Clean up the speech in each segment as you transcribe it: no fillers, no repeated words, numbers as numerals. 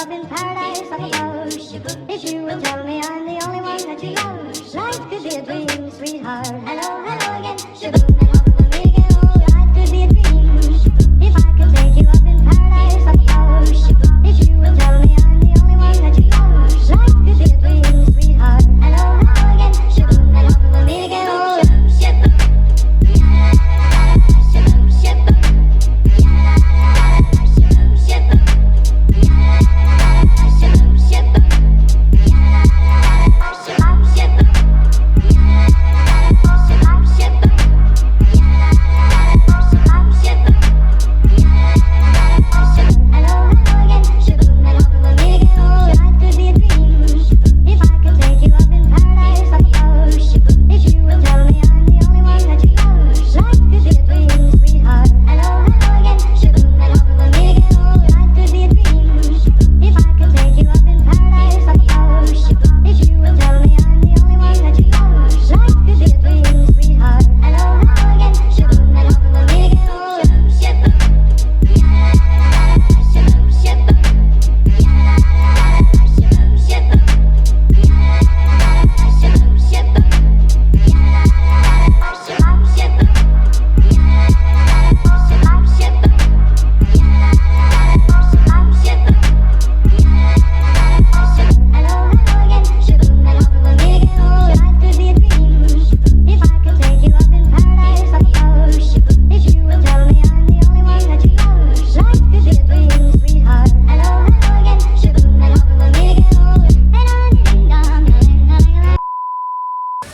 up in paradise up above. If you would tell me I'm the only one that you love, life could be a dream, sweetheart. Hello, hello again. Shaboom, and hope we'll meet again. Oh, life could be a dream. If I could take you up in paradise up above. If you would tell me I'm the only one that you love, life could be a dream, sweetheart. Hello, hello again. Shaboom, and hope we'll meet again. Oh, shaboom.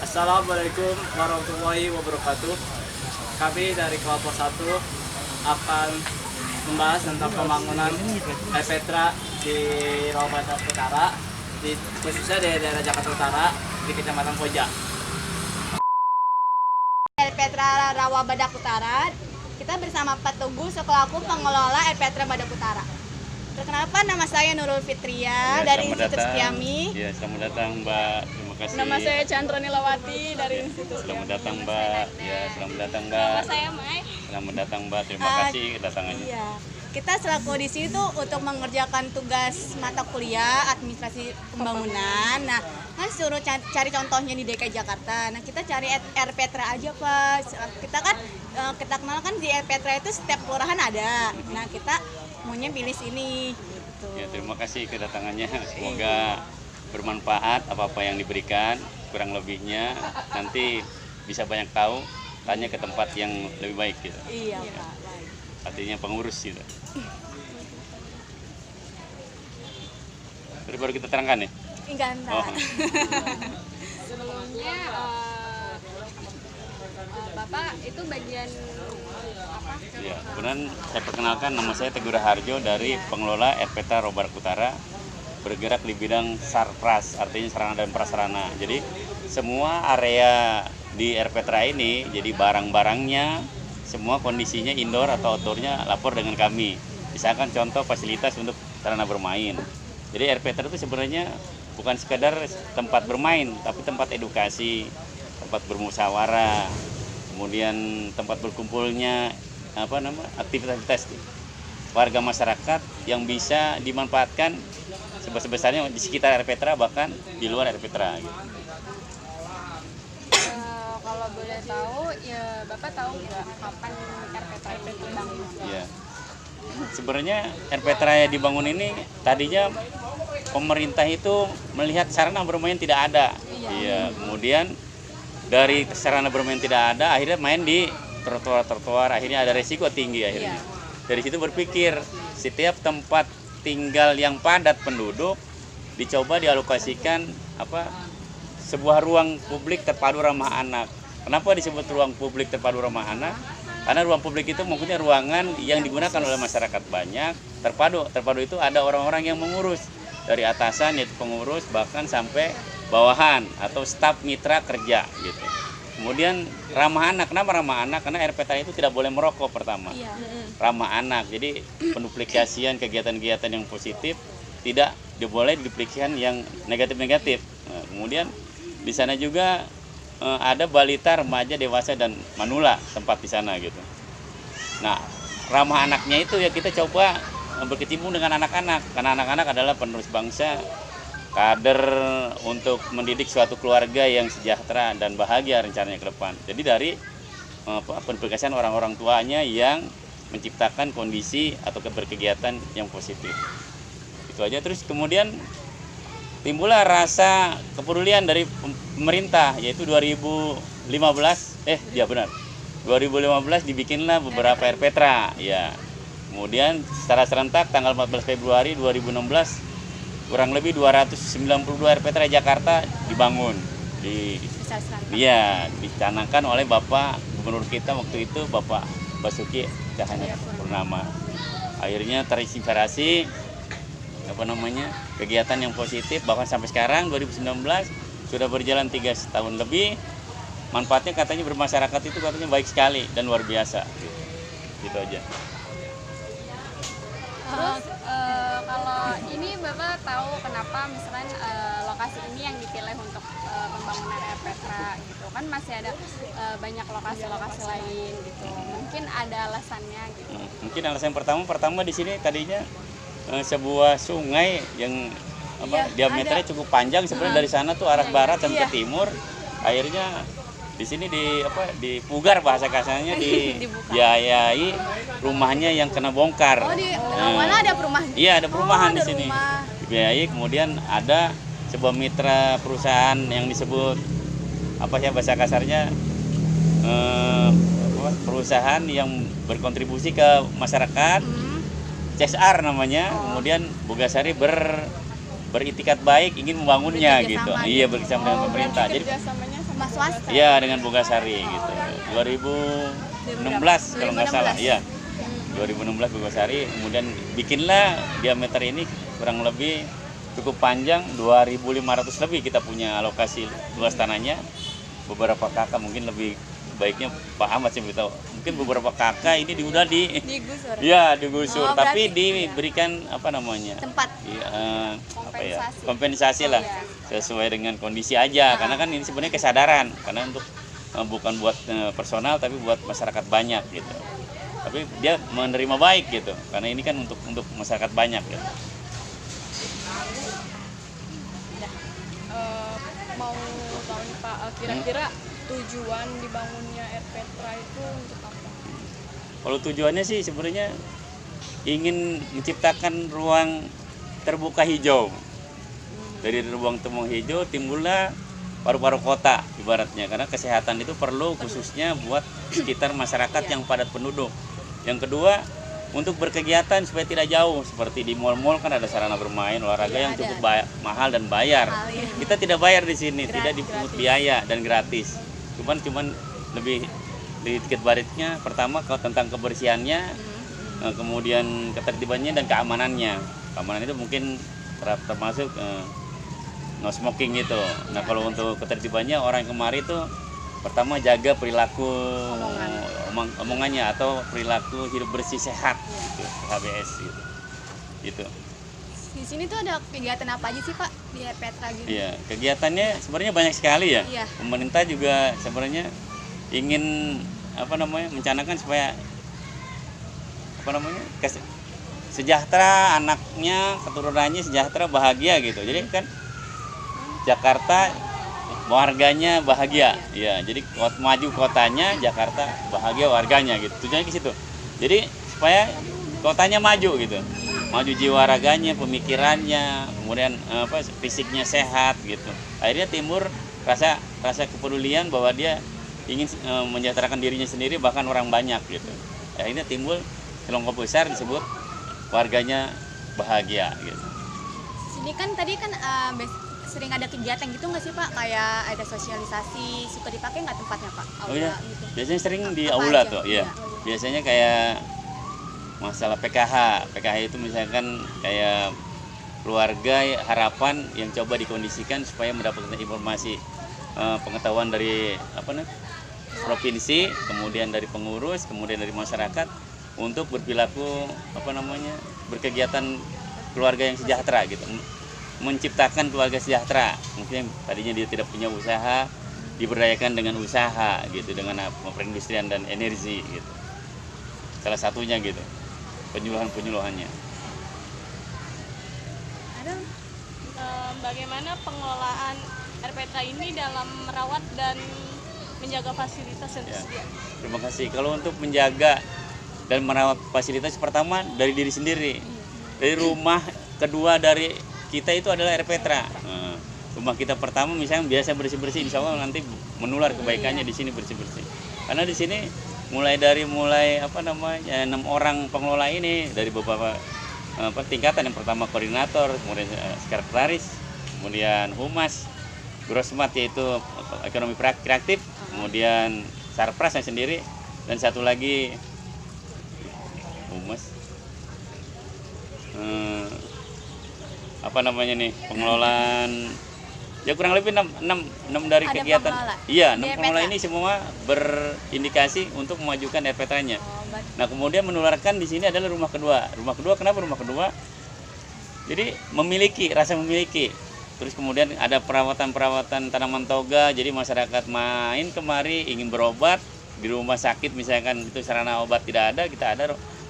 Assalamualaikum warahmatullahi wabarakatuh. Kami dari kelompok 1 akan membahas tentang pembangunan air Petra di Rawabadak Utara, khususnya di daerah Jakarta Utara di Kecamatan Koja. Air Petra Rawabadak Utara, kita bersama Pak Teguh selaku pengelola Air Petra Badak Utara. Perkenalkan, nama saya Nurul Fitria dari Institut Setiami. Ya, selamat datang Mbak. Terima kasih. Nama saya Chandra Nilawati dari Institut Setiami. Selamat datang Mbak. Ya, selamat datang Mbak. Nama saya Mai. Selamat datang Mbak. Terima kasih kedatangannya. Iya. Kita selaku di sini tuh untuk mengerjakan tugas mata kuliah administrasi pembangunan. Nah, kan suruh cari contohnya di DKI Jakarta. Nah, kita cari Air Petra aja, Pak. Kita kan kita kenal kan di Air Petra itu setiap kelurahan ada. Nah, kita maunya pilih sini gitu. Ya, terima kasih kedatangannya. Semoga bermanfaat apa-apa yang diberikan. Kurang lebihnya nanti bisa banyak tahu, tanya ke tempat yang lebih baik gitu. Iya, Pak. Baik. Artinya pengurus gitu. Terus baru kita terangkan ya? Enggak, Oh. Sebelumnya Bapak itu bagian apa? Ya, kemudian saya perkenalkan, nama saya Teguh Raharjo dari pengelola Air Petra Rawabadak Utara, bergerak di bidang sarpras, artinya sarana dan prasarana. Jadi semua area di Air Petra ini, jadi barang-barangnya, semua kondisinya indoor atau outdoornya lapor dengan kami. Misalkan contoh fasilitas untuk sarana bermain. Jadi Air Petra itu sebenarnya bukan sekadar tempat bermain, tapi tempat edukasi, tempat bermusyawarah, kemudian tempat berkumpulnya aktivitas warga masyarakat yang bisa dimanfaatkan sebesar-besarnya di sekitar Air Petra, bahkan di luar Air Petra gitu. Kalau boleh tahu, ya Bapak tahu nggak kapan Air Petra itu dibangun? Ya. Sebenarnya Air Petra yang dibangun ini tadinya pemerintah itu melihat sarana bermain tidak ada. Iya, kemudian dari sarana bermain tidak ada, akhirnya main di trotoar, akhirnya ada resiko tinggi akhirnya. Dari situ berpikir setiap tempat tinggal yang padat penduduk dicoba dialokasikan sebuah ruang publik terpadu ramah anak. Kenapa disebut ruang publik terpadu ramah anak? Karena ruang publik itu maksudnya ruangan yang digunakan oleh masyarakat banyak, terpadu itu ada orang-orang yang mengurus, dari atasan yaitu pengurus bahkan sampai bawahan atau staf mitra kerja gitu. Kemudian ramah anak. Kenapa ramah anak? Karena Air Petra itu tidak boleh merokok pertama. Ramah anak. Jadi penduplikasian kegiatan-kegiatan yang positif tidak boleh diduplikasikan yang negatif-negatif. Nah, kemudian di sana juga ada balita, remaja, dewasa dan manula tempat di sana gitu. Nah, ramah anaknya itu ya kita coba berkecimpung dengan anak-anak, karena anak-anak adalah penerus bangsa, kader untuk mendidik suatu keluarga yang sejahtera dan bahagia rencananya ke depan. Jadi dari penugasan orang-orang tuanya yang menciptakan kondisi atau berkegiatan yang positif. Itu aja. Terus kemudian timbullah rasa kepedulian dari pemerintah, yaitu 2015 dibikinlah beberapa RPtra ya. Kemudian secara serentak tanggal 14 Februari 2016 kurang lebih 292 RPtra Jakarta dibangun dicanangkan oleh Bapak Gubernur kita waktu itu, Bapak Basuki Cahayapurnama. Akhirnya terinspirasi kegiatan yang positif, bahkan sampai sekarang 2019 sudah berjalan 3 tahun lebih. Manfaatnya katanya bermasyarakat itu katanya baik sekali dan luar biasa. Gitu aja. Terus kalau ini Bapak tahu kenapa misalkan lokasi ini yang dipilih untuk pembangunan RPtra gitu kan, masih ada banyak lokasi-lokasi lain gitu, mungkin ada alasannya gitu. Mungkin alasan pertama di sini tadinya sebuah sungai yang diameternya cukup panjang sebenarnya, dari sana tuh arah barat dan ke timur. Akhirnya di sini dipugar bahasa kasarnya, dibiayai rumahnya yang kena bongkar. Oh, di mana ada perumahan? Iya, ada perumahan di ada sini. rumah. Dibiayai, kemudian ada sebuah mitra perusahaan yang disebut bahasa kasarnya perusahaan yang berkontribusi ke masyarakat. CSR namanya. Kemudian Bogasari beritikat baik ingin membangunnya gitu. Iya, bersama dengan pemerintah. Jadi Sama swasta. iya, dengan Bogasari gitu. 2016 kalau nggak salah. Iya. 2016 Bogasari, kemudian bikinlah diameter ini kurang lebih cukup panjang, 2.500 lebih kita punya alokasi luas tanahnya. Beberapa kakak mungkin lebih baiknya Pak Ahmad sih beritahu. Mungkin beberapa kakak ini digusur. Iya, digusur, tapi diberikan tempat kompensasi lah, sesuai dengan kondisi aja. Karena kan ini sebenarnya kesadaran, karena untuk bukan buat personal tapi buat masyarakat banyak gitu. Tapi dia menerima baik gitu, karena ini kan untuk masyarakat banyak gitu. Mau tahu nih Pak, kira-kira tujuan dibangunnya RPtra itu untuk apa? Kalau tujuannya sih sebenarnya ingin menciptakan ruang terbuka hijau. Dari ruang terbuka hijau timbullah paru-paru kota ibaratnya, karena kesehatan itu perlu khususnya buat sekitar masyarakat yang padat penduduk. Yang kedua, untuk berkegiatan supaya tidak jauh, seperti di mal-mal kan ada sarana bermain olahraga yang cukup mahal dan bayar. Kita tidak bayar di sini, tidak dipungut biaya dan gratis. Cuman lebih di tiket baritnya pertama tentang kebersihannya, kemudian ketertibannya dan keamanannya. Keamanan itu mungkin termasuk no smoking gitu. Nah, kalau untuk ketertibannya, orang yang kemari itu pertama jaga perilaku omongannya atau perilaku hidup bersih sehat gitu, HBS gitu. Gitu. Di sini tuh ada kegiatan apa aja sih Pak di RPtra gitu? Iya, kegiatannya sebenarnya banyak sekali ya. Iya. Pemerintah juga sebenarnya ingin mencanangkan supaya sejahtera anaknya, keturunannya sejahtera, bahagia gitu. Jadi kan Jakarta warganya bahagia. Ya, jadi maju kotanya, Jakarta bahagia warganya gitu. Tujuannya ke situ. Jadi supaya kotanya maju gitu. Maju jiwa raganya, pemikirannya, kemudian fisiknya sehat gitu. Akhirnya timbul rasa kepedulian bahwa dia ingin mensejahterakan dirinya sendiri, bahkan orang banyak gitu. Akhirnya timbul kelompok besar disebut warganya bahagia gitu. Sini kan tadi kan sering ada kegiatan gitu nggak sih Pak? Kayak ada sosialisasi, suka dipakai nggak tempatnya Pak? Aula, Oh iya, gitu. biasanya sering di Apa aula aja? tuh, Iya. ya. Biasanya kayak masalah PKH itu misalkan kayak keluarga harapan yang coba dikondisikan supaya mendapatkan informasi pengetahuan dari provinsi, kemudian dari pengurus, kemudian dari masyarakat untuk berperilaku berkegiatan keluarga yang sejahtera gitu, menciptakan keluarga sejahtera. Mungkin tadinya dia tidak punya usaha, diberdayakan dengan usaha gitu, dengan perindustrian dan energi gitu. Salah satunya gitu, penyuluhannya. Ada Bagaimana pengelolaan RPTRA ini dalam merawat dan menjaga fasilitas yang Ya. tersedia? Terima kasih. Kalau untuk menjaga dan merawat fasilitas, pertama dari diri sendiri. Dari rumah kedua dari kita itu adalah RPTRA. Nah, rumah kita pertama misalnya biasa bersih-bersih, insya Allah nanti menular kebaikannya di sini bersih-bersih. Karena di sini mulai 6 orang pengelola ini dari beberapa tingkatan. Yang pertama koordinator, kemudian sekretaris, kemudian humas, grosmat yaitu ekonomi kreatif, kemudian sarprasnya sendiri, dan satu lagi humas pengelolaan, ya kurang lebih 6 dari Ada kegiatan. pengelola? Iya, 6 Di pengelola RPTRA? ini semua berindikasi untuk memajukan RPTRA-nya. Nah, kemudian menularkan di sini adalah rumah kedua. Rumah kedua, kenapa rumah kedua? Jadi rasa memiliki. Terus kemudian ada perawatan tanaman toga. Jadi masyarakat main kemari ingin berobat di rumah sakit, misalkan itu sarana obat tidak ada, kita ada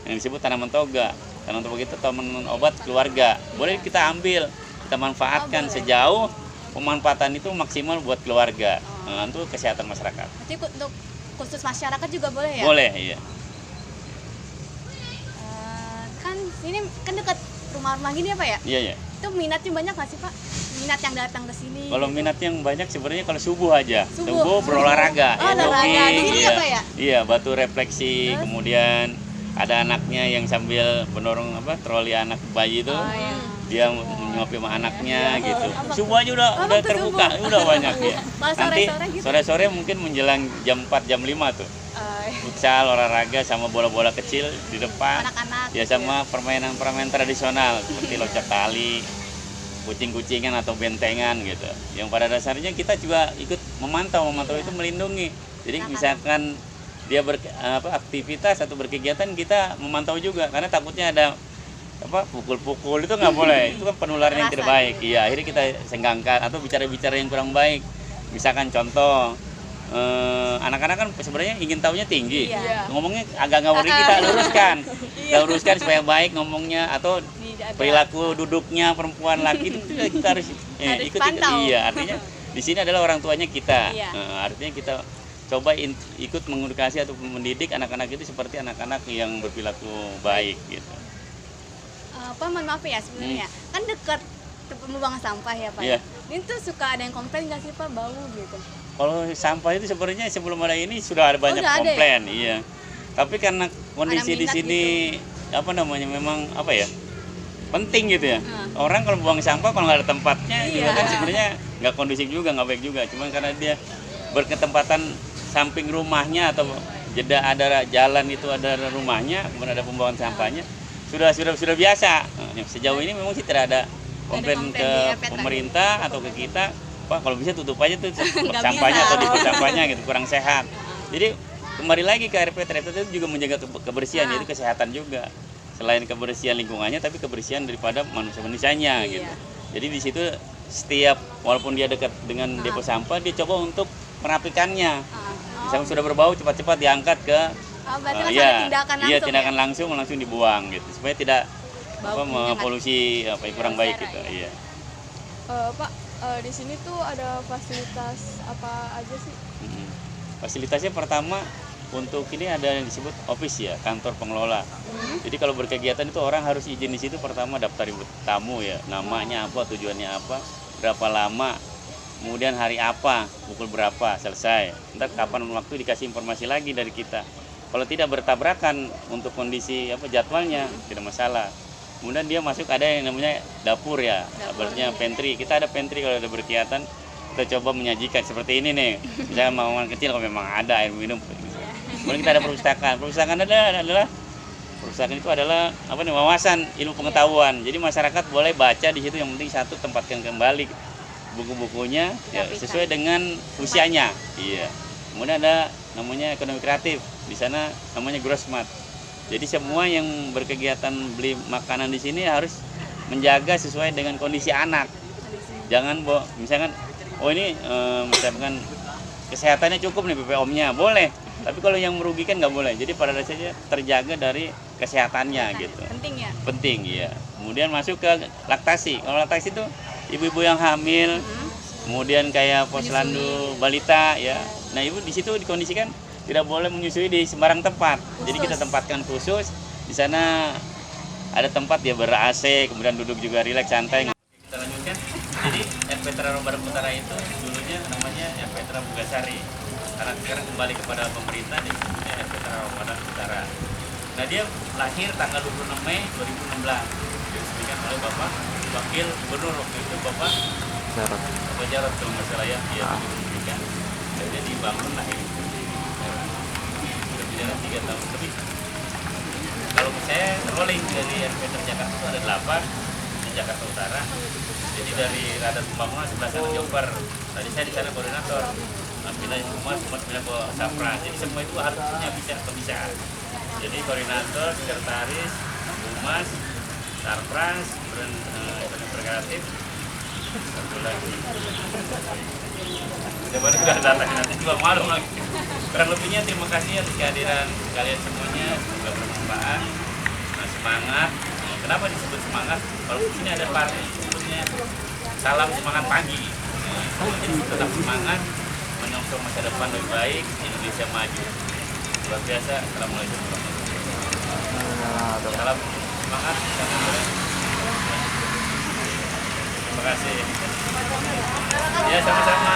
yang disebut tanaman toga. Tanaman toga itu tanaman obat keluarga. Boleh kita ambil, kita manfaatkan sejauh pemanfaatan itu maksimal buat keluarga. Nah, untuk kesehatan masyarakat. Berarti untuk khusus masyarakat juga boleh ya? Boleh, iya. Kan ini kan dekat rumah-rumah gini ya Pak ya? Iya, iya. Itu minatnya banyak nggak sih Pak? Minat yang datang ke sini? Kalau gitu. minat yang banyak sebenarnya kalau subuh aja. Subuh. Subuh berolahraga, Oh, olahraga. Di sini ya, Pak, ya? Iya, batu refleksi, kemudian ada anaknya yang sambil mendorong troli anak bayi itu. Oh, iya. Dia menyuapi sama anaknya gitu. Subuh aja udah waktu terbuka, subuh. udah banyak ya. Kalau Nanti sore-sore gitu? sore-sore mungkin menjelang jam 4 jam 5 tuh. Futsal, olahraga sama bola-bola kecil di depan. Anak-anak. Ya sama permainan-permainan tradisional seperti loncat tali, kucing-kucingan atau bentengan gitu. Yang pada dasarnya kita juga ikut memantau itu melindungi. Jadi misalkan dia aktivitas atau berkegiatan, kita memantau juga karena takutnya ada pukul-pukul, itu nggak boleh. Itu kan penularan yang tidak baik. Iya, akhirnya kita senggangkan atau bicara-bicara yang kurang baik. Misalkan contoh anak-anak kan sebenarnya ingin tahunya tinggi. Iya. Ngomongnya agak ngawur, kita luruskan. Kita luruskan supaya baik ngomongnya, atau perilaku duduknya perempuan laki itu kita harus ikuti. pantau. Iya, artinya di sini adalah orang tuanya kita. Iya. Artinya kita coba ikut mengedukasi atau mendidik anak-anak itu seperti anak-anak yang berperilaku baik gitu. Pak, mohon maaf ya sebenarnya. Kan dekat pembuangan sampah ya Pak. Iya. Ini tuh suka ada yang komplain nggak sih Pak, bau gitu? Kalau sampah itu sebenarnya sebelum ada ini sudah ada banyak udah ada komplain, iya. Tapi karena kondisi di minat sini memang penting gitu ya. Orang kalau buang sampah kalau nggak ada tempatnya juga kan sebenarnya nggak kondusif juga, nggak baik juga. Cuma karena dia berketempatan samping rumahnya atau jeda ada jalan itu ada rumahnya, kemudian ada pembuangan sampahnya, sudah biasa. Sejauh ini memang sih tidak ada komplain ke pemerintah atau ke kita. Pak, kalau bisa tutup aja tuh sampahnya atau di sampahnya gitu, kurang sehat. Jadi kembali lagi ke RPTRA itu juga menjaga kebersihan, yaitu kesehatan juga. Selain kebersihan lingkungannya, tapi kebersihan daripada manusia-manusianya gitu. Jadi di situ setiap walaupun dia dekat dengan depo sampah, dia coba untuk merapikannya. Misalnya sudah berbau, cepat-cepat diangkat ke berarti ada tindakan langsung. Iya, tindakan langsung dibuang gitu, supaya tidak polusi kurang baik gitu. Iya. Pak, di sini tuh ada fasilitas apa aja sih? Fasilitasnya pertama untuk ini ada yang disebut office ya, kantor pengelola. Jadi kalau berkegiatan itu orang harus izin di situ, pertama daftar tamu ya, namanya apa, tujuannya apa, berapa lama, kemudian hari apa, pukul berapa, selesai. Ntar kapan waktu dikasih informasi lagi dari kita. Kalau tidak bertabrakan untuk kondisi jadwalnya, tidak masalah. Kemudian dia masuk, ada yang namanya dapur ya, artinya pantry. Kita ada pantry kalau ada berkegiatan, kita coba menyajikan seperti ini nih. Misalnya makanan kecil kalau memang ada air minum. Kemudian kita ada perpustakaan. Perpustakaan adalah perpustakaan itu adalah wawasan ilmu pengetahuan. Jadi masyarakat boleh baca di situ, yang penting satu tempatkan kembali buku-bukunya ya, sesuai dengan usianya. Iya. Kemudian ada namanya ekonomi kreatif. Di sana namanya grosmat. Jadi semua yang berkegiatan beli makanan di sini harus menjaga sesuai dengan kondisi anak. Jangan misalkan ini misalkan kesehatannya cukup nih BPOM-nya, boleh. Tapi kalau yang merugikan nggak boleh. Jadi pada dasarnya terjaga dari kesehatannya gitu. Penting ya. Penting ya. Kemudian masuk ke laktasi. Kalau laktasi itu ibu-ibu yang hamil, kemudian kayak posyandu balita ya. Nah, ibu di situ dikondisikan tidak boleh menyusui di sembarang tempat. Jadi kita tempatkan khusus di sana, ada tempat dia ber-AC, kemudian duduk juga rileks santai. Kita lanjutkan. Jadi RPTRA Barat Utara itu dulunya namanya RPTRA Bugasari. Karena sekarang kembali kepada pemerintah disebutnya RPTRA Barat Utara. Nah, dia lahir tanggal 26 Mei 2016. Diresmikan oleh Bapak Wakil Gubernur waktu itu Bapak Jarot kalau nggak salah ya, dia diresmikan. Jadi dibangun lah ini. Sudah berjalan 3 tahun lebih. Kalau saya rolling dari RPTRA Jakarta itu ada 8 di Jakarta Utara. Jadi dari Radar Pembangunan sebelah sana Joper. Tadi saya di sana koordinator. Pindah semua pindah ke Sapra. Jadi semua itu harus punya bisa. Jadi koordinator, sekretaris, humas, Sarpras, kemudian ekonomi kreatif, satu lagi. Coba sudah datang nanti juga malu lagi. Kurang lebihnya terima kasih atas kehadiran kalian semuanya, semoga bermanfaat. Nah, semangat. Kenapa disebut semangat? Kalau di sini ada partai disebutnya salam semangat pagi. Jadi tetap semangat, menyongsong masa depan lebih baik, Indonesia maju. Luar biasa. Assalamualaikum warahmatullahi wabarakatuh. Salam semangat. Terima kasih. Ya, sama-sama.